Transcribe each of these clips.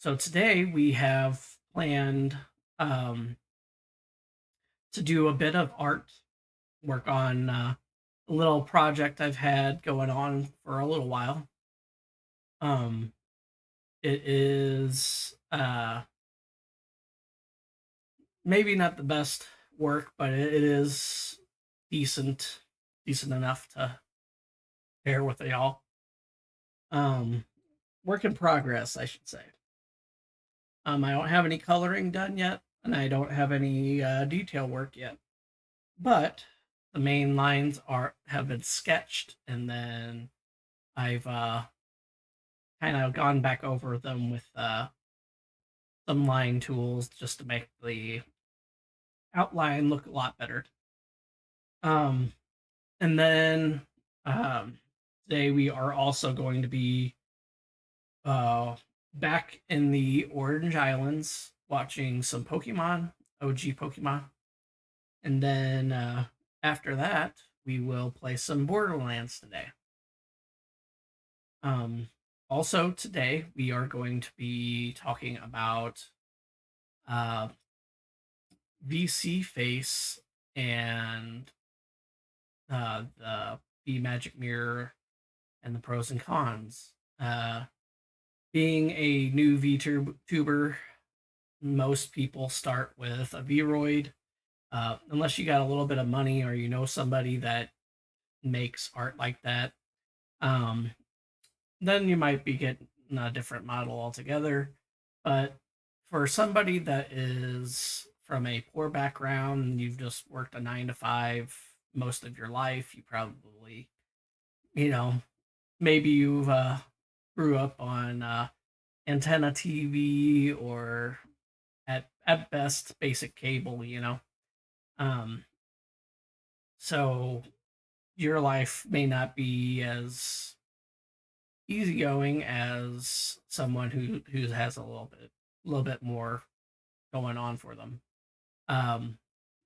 So today we have planned to do a bit of art work on a little project I've had going on for a little while. Um, it is maybe not the best work, but it is decent, decent enough to share with y'all. Um, Work in progress, I should say. I don't have any coloring done yet, and I don't have any detail work yet. But the main lines are have been sketched, and then I've kind of gone back over them with some line tools just to make the outline look a lot better. Um, and then um, today we are also going to be uh, back in the Orange Islands watching some Pokemon, OG Pokemon, and then after that we will play some Borderlands today. Um, Also, today we are going to be talking about uh, Vseeface and the VMagic mirror and the pros and cons. Being a new VTuber, most people start with a vroid, unless you got a little bit of money or you know somebody that makes art like that. Um, then you might be getting a different model altogether. But for somebody that is from a poor background and you've just worked a 9 to 5 most of your life, you probably, you know, maybe you've grew up on antenna TV or at best basic cable. Um, so your life may not be as easygoing as someone who has a little bit more going on for them. Um,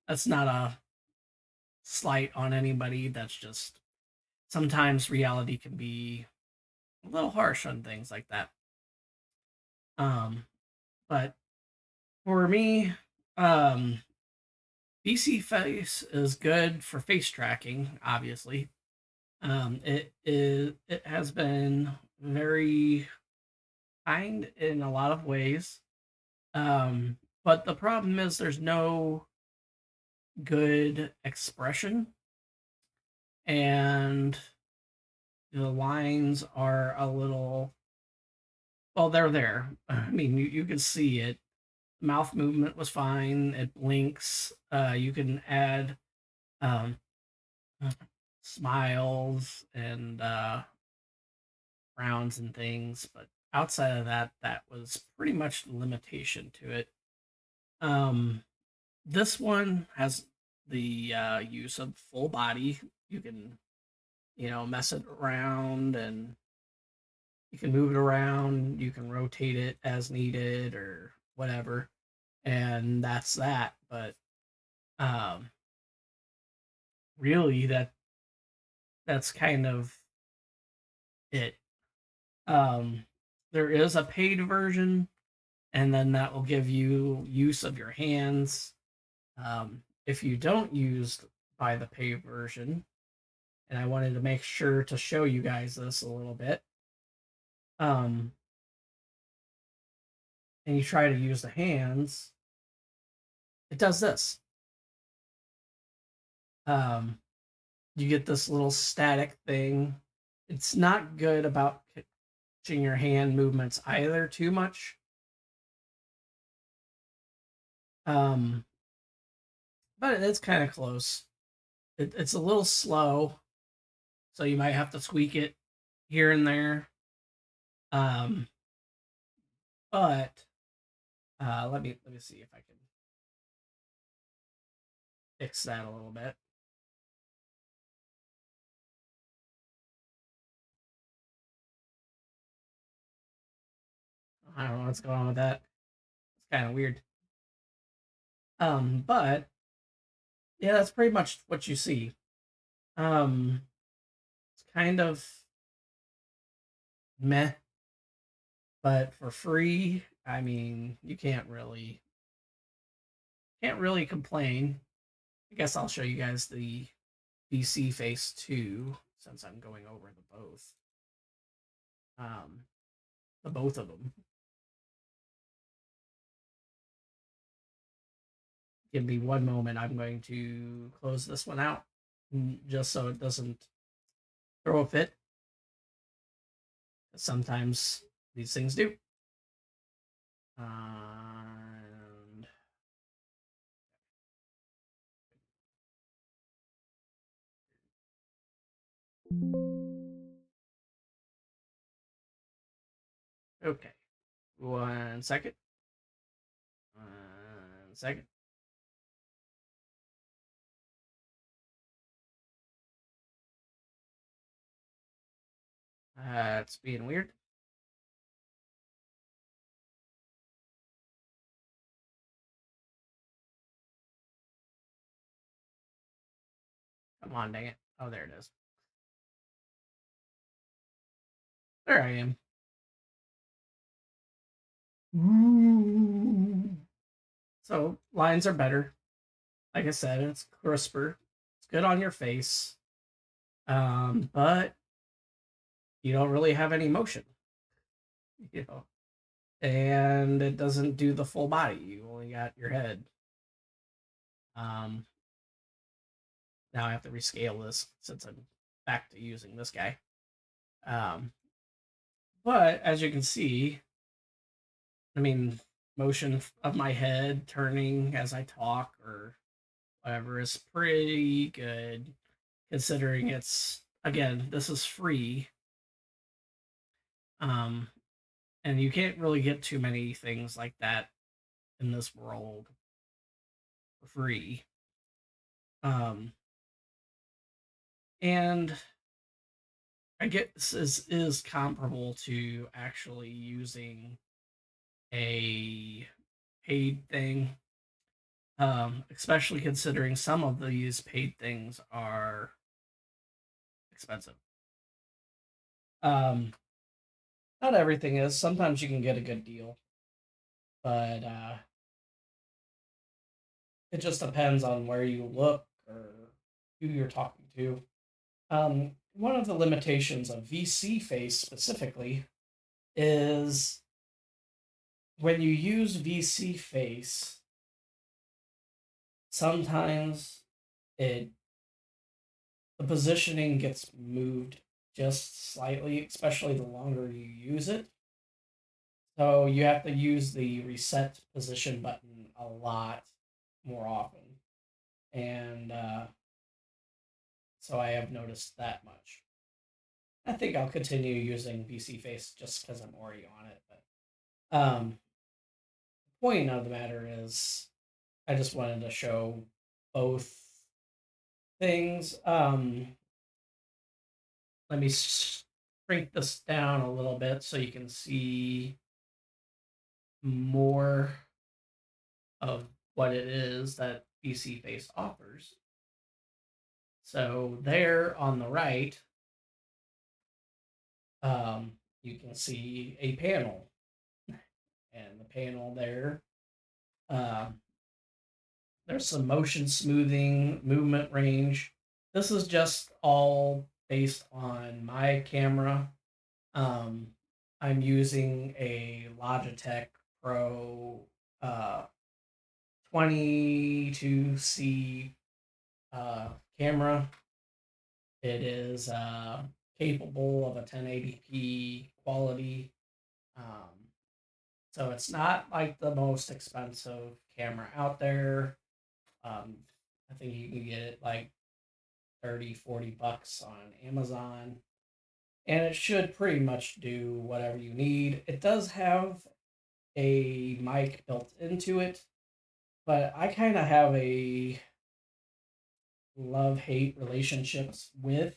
that's not a slight on anybody. That's just sometimes reality can be a little harsh on things like that. Um, but for me, um, Vseeface is good for face tracking. Obviously, it has been very kind in a lot of ways. But the problem is there's no good expression, and the lines are a little, well, they're there. I mean, you can see it. Mouth movement was fine. It blinks. You can add um, smiles and frowns and things, but outside of that, that was pretty much the limitation to it. Um, this one has the use of full body. You can, mess it around and you can move it around. You can rotate it as needed or whatever. And that's that. But um, really, that's kind of it. Um, there is a paid version, and then that will give you use of your hands. If you don't use by the paid version, and I wanted to make sure to show you guys this a little bit. Um, and you try to use the hands, it does this. Um, you get this little static thing. It's not good about catching your hand movements either too much. Um, but it's kind of close. It's a little slow, so you might have to tweak it here and there. Um, but let me see if I can fix that a little bit. I don't know what's going on with that. It's kind of weird. But yeah, that's pretty much what you see. Um, it's kind of meh, but for free, I mean, you can't really complain. I guess I'll show you guys the Vseeface 2 since I'm going over um, the both of them. Give me one moment. I'm going to close this one out just so it doesn't throw a fit. Sometimes these things do. And okay, 1 second. 1 second. It's being weird. Come on, dang it. Oh, there it is. There I am. Ooh. So lines are better. Like I said, it's crisper. It's good on your face. But you don't really have any motion, you know, and it doesn't do the full body. You only got your head. Um, Now I have to rescale this since I'm back to using this guy. Um, but as you can see, I mean, motion of my head turning as I talk or whatever is pretty good considering it's again, this is free. Um, and you can't really get too many things like that in this world for free. And I guess this is comparable to actually using a paid thing, especially considering some of these paid things are expensive. Um, Not everything is. Sometimes you can get a good deal, but it just depends on where you look or who you're talking to. One of the limitations of Vseeface specifically is when you use Vseeface, sometimes it the positioning gets moved just slightly, especially the longer you use it. So you have to use the reset position button a lot more often. And so I have noticed that much. I think I'll continue using Vseeface just because I'm already on it. But the point of the matter is, I just wanted to show both things. Let me shrink this down a little bit so you can see more of what it is that Vseeface offers. So there on the right, you can see a panel, and the panel there, um, there's some motion smoothing, movement range. This is just all based on my camera. Um, I'm using a Logitech Pro 22C camera. It is capable of a 1080p quality. Um, so it's not like the most expensive camera out there. I think you can get it like 30-40 bucks on Amazon. And it should pretty much do whatever you need. It does have a mic built into it, but I kind of have a love hate relationships with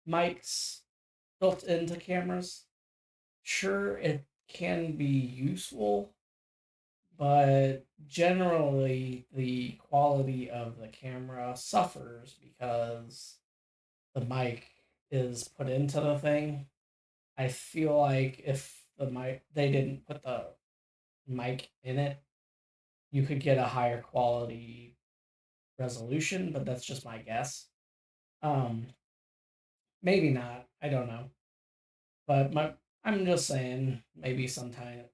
mics built into cameras. Sure, it can be useful, but generally the quality of the camera suffers because the mic is put into the thing. I feel like if the mic they didn't put the mic in it, you could get a higher quality resolution, but that's just my guess. Um, Maybe not. I don't know. But I'm just saying, maybe sometime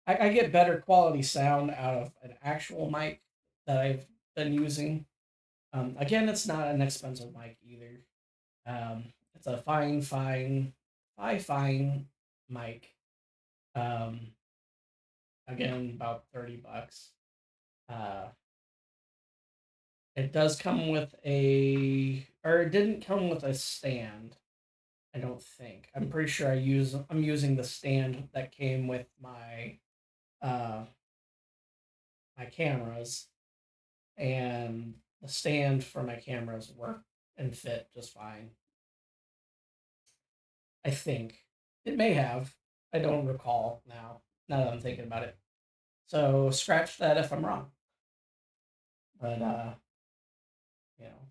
I get better quality sound out of an actual mic that I've been using. Again, it's not an expensive mic either. It's a fine mic. Um, Again, about $30. Uh, it does come with or it didn't come with a stand. I don't think. I'm pretty sure I'm using the stand that came with uh my cameras, and the stand for my cameras work and fit just fine. I think it may have. I don't recall now. Now that I'm thinking about it, so scratch that if I'm wrong. But you know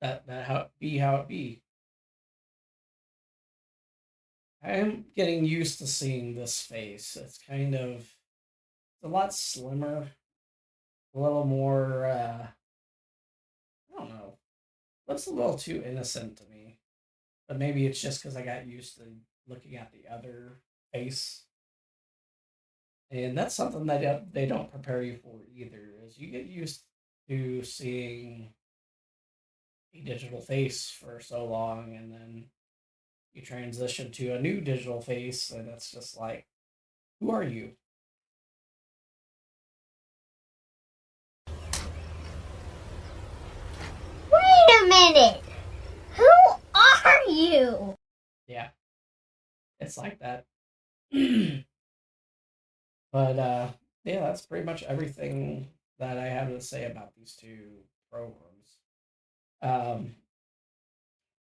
that how it be. I am getting used to seeing this face. It's a lot slimmer, a little more. I don't know. Looks a little too innocent to me, but maybe it's just because I got used to looking at the other face, and that's something that they don't prepare you for either. Is you get used to seeing a digital face for so long, and then you transition to a new digital face, and it's just like, who are you? Wait a minute! Who are you? Yeah, it's like that. But yeah, that's pretty much everything that I have to say about these two programs. Um,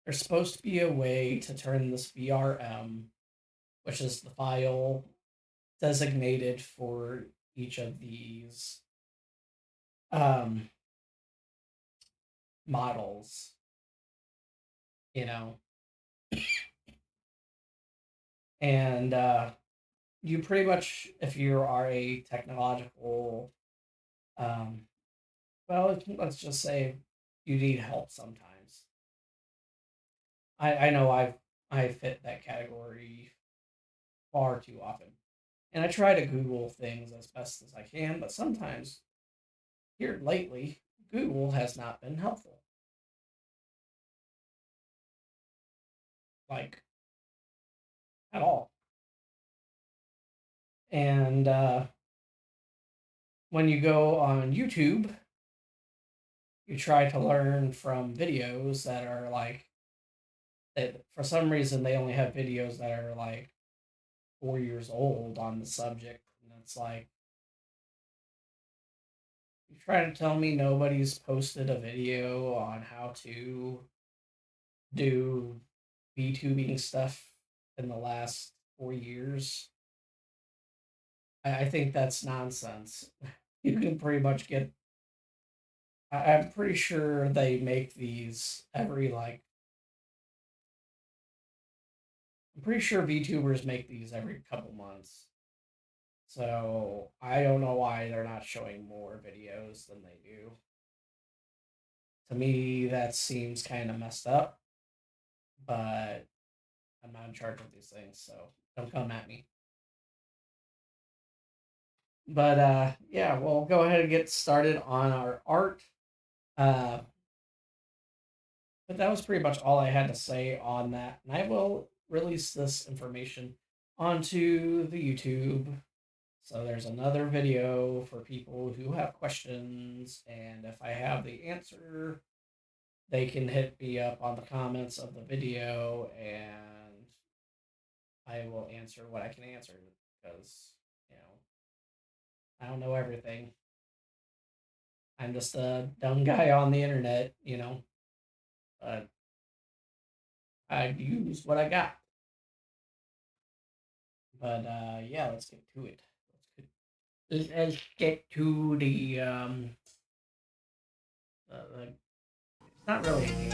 there's supposed to be a way to turn this VRM, which is the file designated for each of these um, models, you know, and you pretty much, if you are a technological, um, well, let's just say you need help sometimes. I know I fit that category far too often. And I try to Google things as best as I can, but sometimes here lately, Google has not been helpful. Like at all. And when you go on YouTube, you try to learn from videos that are like, that for some reason they only have videos that are like 4 years old on the subject. And it's like, you trying to tell me nobody's posted a video on how to do VTubing stuff in the last 4 years? I think that's nonsense. You can pretty much get. I'm pretty sure they make these every like. I'm pretty sure VTubers make these every couple months. So I don't know why they're not showing more videos than they do. To me, that seems kind of messed up, but I'm not in charge of these things, so don't come at me. But yeah, we'll go ahead and get started on our art. Uh, but that was pretty much all I had to say on that. And I will release this information onto the YouTube. So there's another video for people who have questions. And if I have the answer, they can hit me up on the comments of the video, and I will answer what I can answer, because, you know, I don't know everything. I'm just a dumb guy on the internet, but I use what I got. But yeah, let's get to it. Let's get to the it's not really a game.